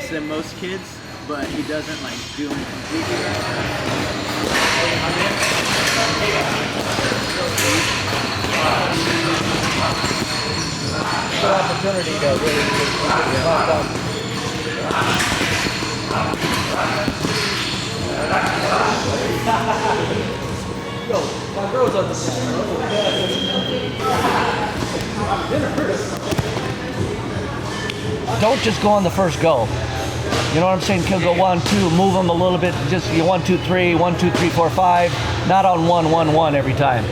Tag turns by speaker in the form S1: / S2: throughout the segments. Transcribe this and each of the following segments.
S1: less than most kids, but he doesn't like do them completely right.
S2: Good opportunity to really knock up. Yo, my girl's on the Don't just go on the first go. You know what I'm saying? Can go 1, 2, move them a little bit. Just 1, 2, 3, 1, 2, 3, 4, 5. Not on 1, 1, 1 every time.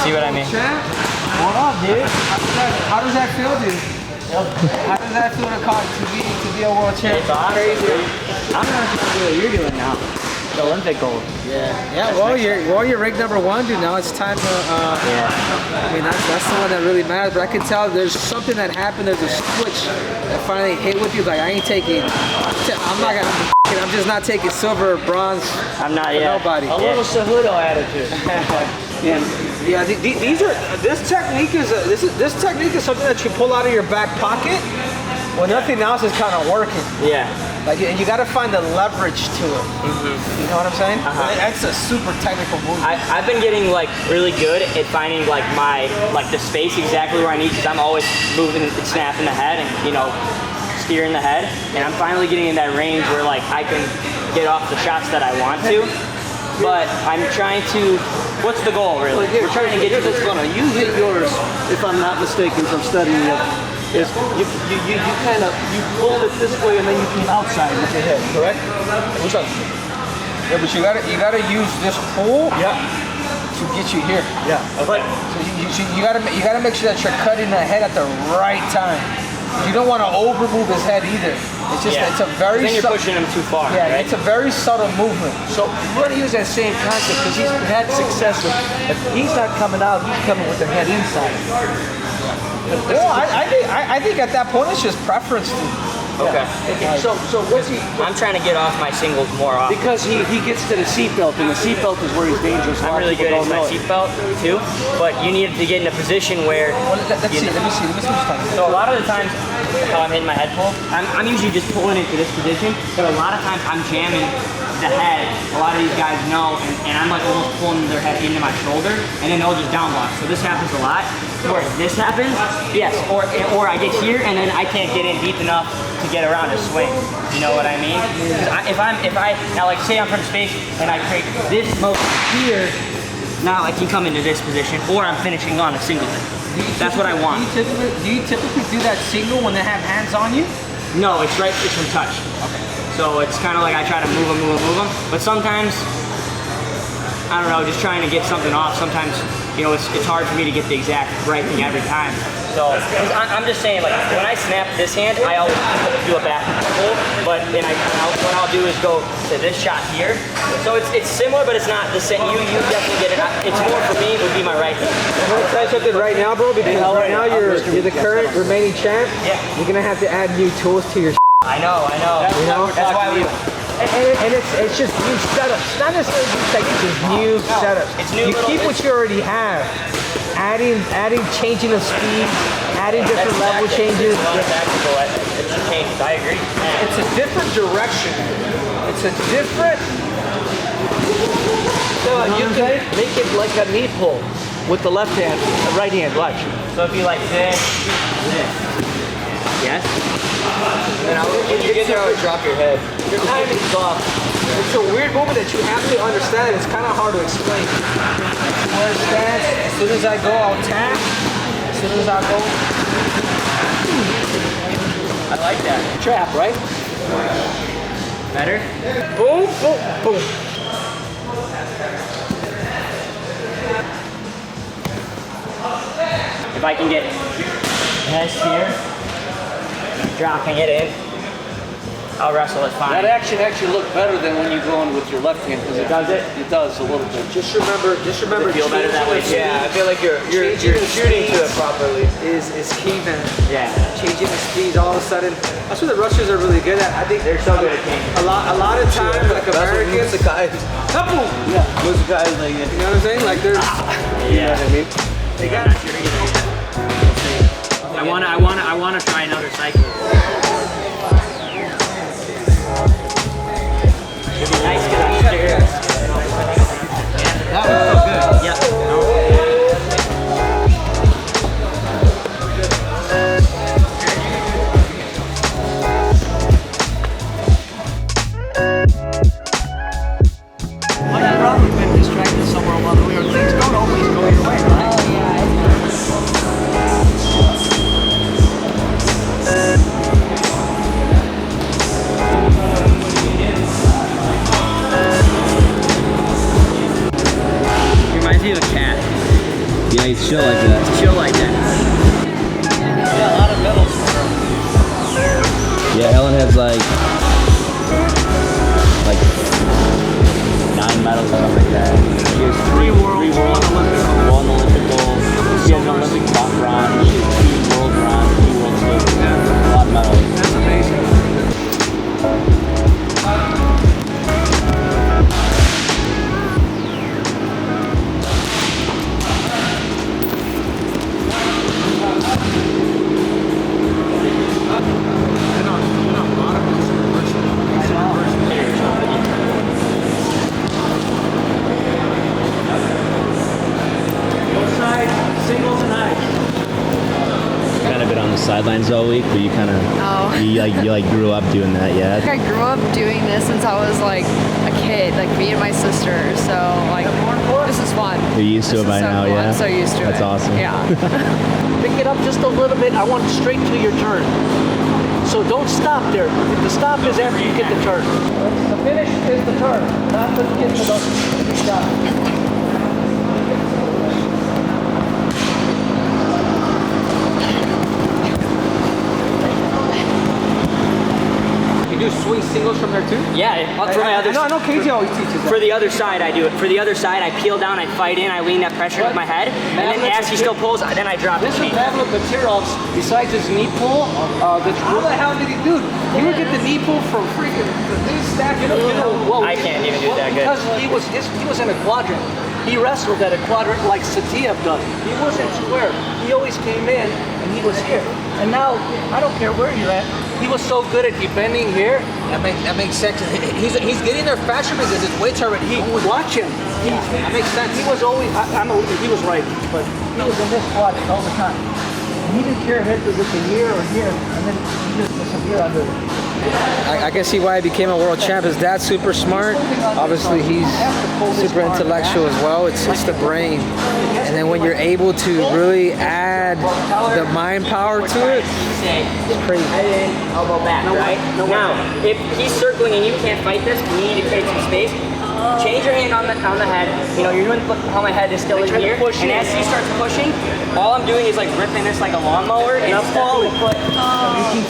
S3: See what I mean?
S2: Hold on, dude. How does that feel, dude? How does that feel to be a world champion?
S3: It's awesome. I'm gonna do what you're doing now. The Olympic gold.
S2: Yeah. Well, you're ranked number 1, dude. Now it's time to. I mean, that's the one that really matters. But I can tell there's something that happened. There's a switch that finally hit with you. Like I ain't taking. I'm not gonna. I'm just not taking silver or bronze.
S3: I'm not
S2: for nobody.
S4: A little Cejudo attitude. Yeah. These are. This technique is something that you pull out of your back pocket when nothing else is kind of working.
S3: Yeah.
S4: Like you got to find the leverage to it. You know what I'm saying? That's a super technical move.
S3: I've been getting like really good at finding like the space exactly where I need, because I'm always moving and snapping the head and steering the head, and I'm finally getting in that range where like I can get off the shots that I want to. But I'm trying to. What's the goal really?
S5: We're
S3: trying to get to this
S5: corner. You hit yours, if I'm not mistaken, from studying it. Is you kind of pull it this way and then you came outside with your head, correct?
S4: Which one? Yeah, but you gotta use this pull. To get you here.
S5: Yeah.
S4: Okay. So you gotta make sure that you're cutting the head at the right time. You don't want to over move his head either. It's just it's a very.
S3: Then you're pushing him too far.
S4: Yeah,
S3: right?
S4: it's a very subtle movement.
S5: So we're going to use that same concept because he's had success with. If he's not coming out, he's coming with the head inside.
S4: Well, I think at that point it's just preference.
S3: Okay.
S5: So what's he?
S3: I'm trying to get off my singles more often.
S5: Because he gets to the seatbelt, and the seatbelt is where he's dangerous.
S3: I'm really good at my seatbelt too, but you need to get in a position where.
S4: Let me see what you're talking about.
S3: So a lot of the times, how I'm hitting my head pull, I'm usually just pulling into this position, but a lot of times I'm jamming the head. A lot of these guys know, and I'm like almost pulling their head into my shoulder, and then they'll just down block. So this happens a lot. Where this happens, yes, or I get here and then I can't get in deep enough to get around a swing. You know what I mean? If I now like say I'm from space and I create this motion here, now I can come into this position, or I'm finishing on a single leg. That's what I want.
S4: Do you typically do that single when they have hands on you?
S3: No, it's from touch. Okay. So it's kind of like I try to move them, but sometimes I don't know, just trying to get something off. Sometimes it's hard for me to get the exact right thing every time. So I'm just saying, like when I snap this hand, I always do a back pull, but then what I'll do is go to this shot here. So it's similar, but it's not the same. You definitely get it. It's more for me. It would be my right hand.
S4: I'm gonna try something right now, bro, because right now you're the current remaining champ.
S3: Yeah.
S4: You're gonna have to add new tools to your.
S3: I know. That's why we.
S4: And it's just new setups. It's not necessarily new techniques, it's new setups.
S3: It's new.
S4: You keep what you already have. Adding, changing of speed, adding different level changes.
S3: It's a change. I agree.
S4: It's a different direction. It's a different.
S5: So you can make it like a knee pull with the left hand, the right hand. Watch.
S3: So it'd be like this. Yes.
S5: And when you get there, drop your head. Your timing's off.
S4: It's a weird movement that you have to understand. It's kind of hard to explain. Where it stands, as soon as I go, I'll tap. As soon as I go.
S3: I like that.
S5: Trap, right?
S3: Better?
S4: Boom, boom, boom.
S3: If I can get this here, dropping it in. I'll wrestle. It's fine.
S5: That action actually looked better than when you go in with your left hand. Because
S3: Does it?
S5: It does a little bit.
S4: Just remember,
S3: feel better that way?
S4: Yeah, I feel like you're shooting to it properly. Is key, man.
S3: Yeah.
S4: Changing the speeds all of a sudden. That's what the rushers are really good at. I think
S3: They're so good at changing.
S4: a lot of times, like Americans,
S5: the guy.
S4: couple.
S5: Yeah. Most guys like
S4: You know what I'm saying? Like there's, you know what I mean? They got.
S3: I wanna try another cycle. It'd be nice because I'm sure.
S1: That was so good.
S3: Yep.
S1: What I'd probably been distracted somewhere while we were things don't always go your way, right?
S3: He reminds me of a cat.
S6: Yeah, he's chill like that.
S3: It's chill like that.
S1: Yeah, a lot of medals for her.
S6: Yeah, Helen has like 9 medals or something like that. She has
S1: 3 worlds, 1 Olympic.
S6: 1 Olympic gold. She has an Olympic bronze. She has 2 world bronze, 2 world silver. A lot of medals.
S1: That's amazing.
S6: Kind of been on the sidelines all week, but you kind of you grew up doing that, yeah.
S7: I grew up doing this since I was like a kid, like me and my sister. So like, this is fun.
S6: You're used to it by now, yeah?
S7: I'm so used to it.
S6: That's awesome.
S7: Yeah.
S5: pick it up just a little bit. I want straight to your turn. So don't stop there. The stop is after you get the turn. The finish is the turn, not the get to the stop.
S4: You do swing singles from there too?
S3: Yeah, for my other.
S4: No, I know KJ always teaches that.
S3: For the other side, I do it. For the other side, I peel down, I fight in, I lean that pressure with my head, and then as he still pulls, then I drop
S5: This
S3: the
S5: is
S3: chain.
S5: Pavlo Batirov's, besides his knee pull, how the hell did he do? He would get the knee pull from freaking this stack. Whoa.
S3: I can't even do that good.
S5: Because he was in a quadrant. He wrestled at a quadrant like Satiev does. He wasn't square. He always came in and he was here. And now, I don't care where you're at, he was so good at defending here.
S4: That makes sense. He's getting there faster because his weights are already.
S5: Watch him.
S4: That makes sense.
S5: He was always, he was right, but he was in this quadrant all the time. And he didn't care if it was here or here, and then he just disappeared under it.
S2: I can see why he became a world champ. His dad's super smart. Obviously, he's super intellectual as well. It's the brain. And then when you're able to really add the mind power to it,
S3: It's crazy. Head in, elbow back, right? Now, if he's circling and you can't fight this, you need to create some space. Change your hand on the head. You know, you're doing how my head is still in here. And as he starts pushing, all I'm doing is like ripping this like a lawnmower and stepping the foot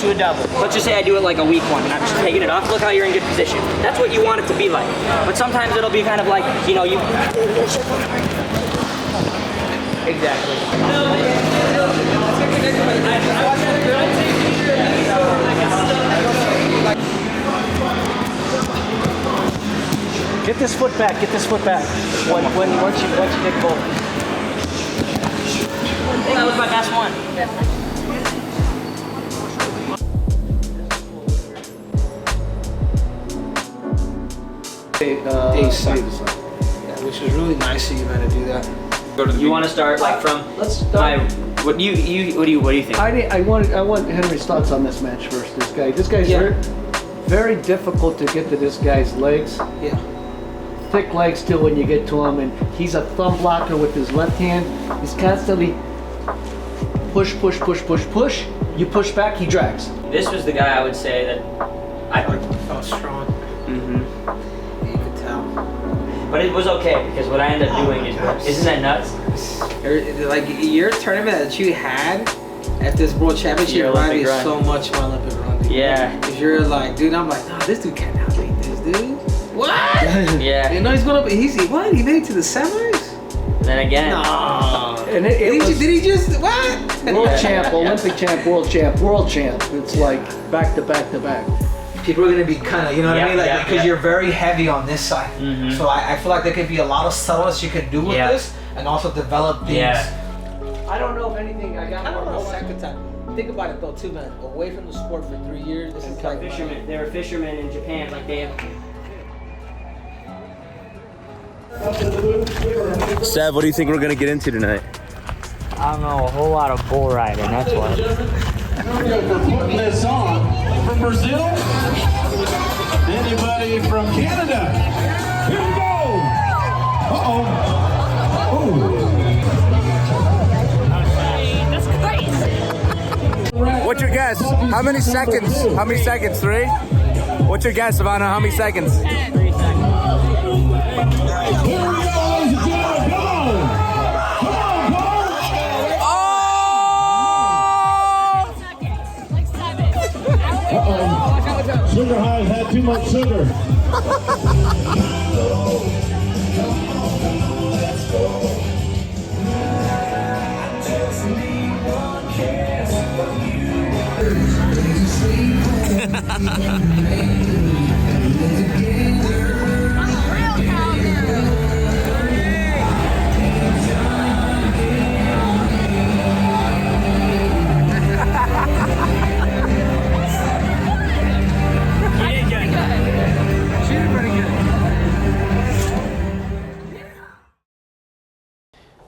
S3: to a double. Let's just say I do it like a weak one and I'm just taking it off. Look how you're in good position. That's what you want it to be like. But sometimes it'll be kind of like, you know, you. Exactly.
S5: Get this foot back, get this foot back. Once you get both.
S3: That was my best one.
S4: Which was really nice of you, man, to do that.
S3: You want to start like from?
S5: Let's start.
S3: What do you think?
S5: I want Henry's thoughts on this match first. This guy's very difficult to get to this guy's legs.
S4: Yeah.
S5: Thick legs too when you get to him, and he's a thumb blocker with his left hand. He's constantly push. You push back, he drags.
S3: This was the guy I would say that I
S4: Felt strong.
S3: Mm-hmm.
S4: You could tell.
S3: But it was okay because what I ended up doing is, isn't that nuts?
S2: like your tournament that you had at this World Championship
S3: Your
S2: reminded me
S3: Olympic run.
S2: so much of my Olympic run.
S3: Yeah.
S2: Cause you're like, dude, I'm like, nah, this dude cannot beat this dude. What?
S3: Yeah.
S2: You know he's gonna be, what? He made it to the semis?
S3: Then again.
S2: No.
S5: And
S2: Did he just, what?
S5: world champ, Olympic champ, world champ, world champ. It's like back to back to back.
S4: People are gonna be kind of, you know what I mean? Like, because you're very heavy on this side. So I feel like there could be a lot of subtleness you could do with this and also develop things.
S3: Yeah.
S2: I don't know if anything, I got more of a second time. Think about it though, too, man. Away from the sport for 3 years, this is like
S3: Fishermen. They were fishermen in Japan, like they have.
S6: Sev, what do you think we're gonna get into tonight?
S3: I don't know, a whole lot of bull riding, that's what.
S8: For putting this on. From Brazil? Anybody from Canada? Here we go! Uh-oh.
S7: That's crazy.
S6: What's your guess? How many seconds? How many seconds? 3? What's your guess, Savannah? How many seconds?
S8: 3 seconds. Here we go, ladies and gentlemen. Come on! Come on, Paul!
S7: Like 7.
S8: Uh-oh. Sugar High's had too much sugar.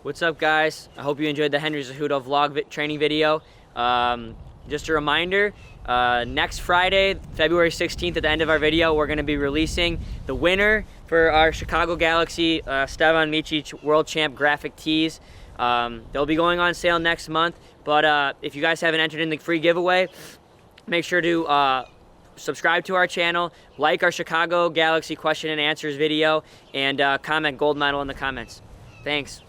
S3: What's up, guys? I hope you enjoyed the Henry Cejudo vlog training video. Just a reminder, next Friday, February 16th, at the end of our video, we're going to be releasing the winner for our Chicago Galaxy Stevan Micic World Champ graphic tees. They'll be going on sale next month, but if you guys haven't entered in the free giveaway, make sure to subscribe to our channel, like our Chicago Galaxy question and answers video, and comment gold medal in the comments. Thanks.